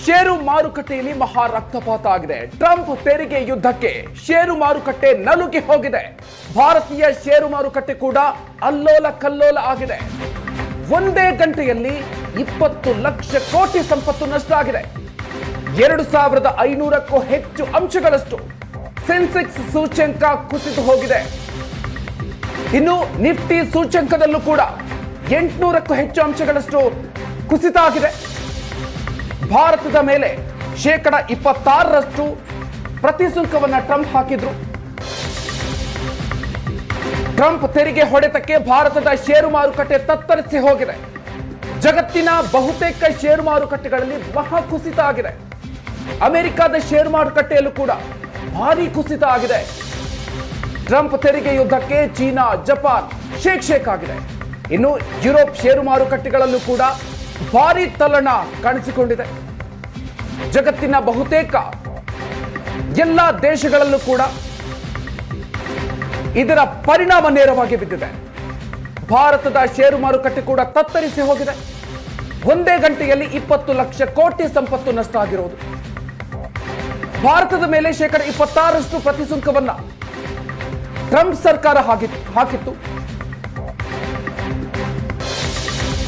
ಷೇರು ಮಾರುಕಟ್ಟೆಯಲ್ಲಿ ಮಹಾ ರಕ್ತಪಾತ ಆಗಿದೆ. ಟ್ರಂಪ್ ತೆರಿಗೆ ಯುದ್ಧಕ್ಕೆ ಷೇರು ಮಾರುಕಟ್ಟೆ ನಲುಗಿ ಹೋಗಿದೆ. ಭಾರತೀಯ ಷೇರು ಮಾರುಕಟ್ಟೆ ಕೂಡ ಅಲ್ಲೋಲ ಕಲ್ಲೋಲ ಆಗಿದೆ. ಒಂದೇ ಗಂಟೆಯಲ್ಲಿ 20 ಲಕ್ಷ ಕೋಟಿ ಸಂಪತ್ತು ನಷ್ಟ ಆಗಿದೆ. 2500ಕ್ಕೂ ಹೆಚ್ಚು ಅಂಶಗಳಷ್ಟು ಸೆನ್ಸೆಕ್ಸ್ ಸೂಚ್ಯಂಕ ಕುಸಿದು ಹೋಗಿದೆ. ಇನ್ನು ನಿಫ್ಟಿ ಸೂಚ್ಯಂಕದಲ್ಲೂ ಕೂಡ 800ಕ್ಕೂ ಹೆಚ್ಚು ಅಂಶಗಳಷ್ಟು ಕುಸಿತ ಆಗಿದೆ. ಭಾರತದ ಮೇಲೆ 26% ಪ್ರತಿಸುಂಕವನ್ನ ಟ್ರಂಪ್ ಹಾಕಿದ್ರು. ಟ್ರಂಪ್ ತೆರಿಗೆ ಹೊಡೆತಕ್ಕೆ ಭಾರತದ ಷೇರು ಮಾರುಕಟ್ಟೆ ತತ್ತರಿಸಿ ಹೋಗಿದೆ. ಜಗತ್ತಿನ ಬಹುತೇಕ ಷೇರು ಮಾರುಕಟ್ಟೆಗಳಲ್ಲಿ ಮಹಾ ಕುಸಿತ ಆಗಿದೆ. ಅಮೆರಿಕದ ಷೇರು ಮಾರುಕಟ್ಟೆಯಲ್ಲೂ ಕೂಡ ಭಾರಿ ಕುಸಿತ ಆಗಿದೆ. ಟ್ರಂಪ್ ತೆರಿಗೆ ಯುದ್ಧಕ್ಕೆ ಚೀನಾ, ಜಪಾನ್ ಶೇಕ್ ಆಗಿದೆ. ಇನ್ನು ಯುರೋಪ್ ಷೇರು ಮಾರುಕಟ್ಟೆಗಳಲ್ಲೂ ಕೂಡ ಭಾರಿ ತಲ್ಲಣ ಕಾಣಿಸಿಕೊಂಡಿದೆ. ಜಗತ್ತಿನ ಬಹುತೇಕ ಎಲ್ಲ ದೇಶಗಳಲ್ಲೂ ಕೂಡ ಇದರ ಪರಿಣಾಮ ನೇರವಾಗಿ ಬಿದ್ದಿದೆ. ಭಾರತದ ಷೇರು ಮಾರುಕಟ್ಟೆ ಕೂಡ ತತ್ತರಿಸಿ ಹೋಗಿದೆ. ಒಂದೇ ಗಂಟೆಯಲ್ಲಿ 20 ಲಕ್ಷ ಕೋಟಿ ಸಂಪತ್ತು ನಷ್ಟ ಆಗಿರುವುದು. ಭಾರತದ ಮೇಲೆ 26% ಪ್ರತಿಸುಂಕವನ್ನ ಟ್ರಂಪ್ ಸರ್ಕಾರ ಹಾಕಿತ್ತು.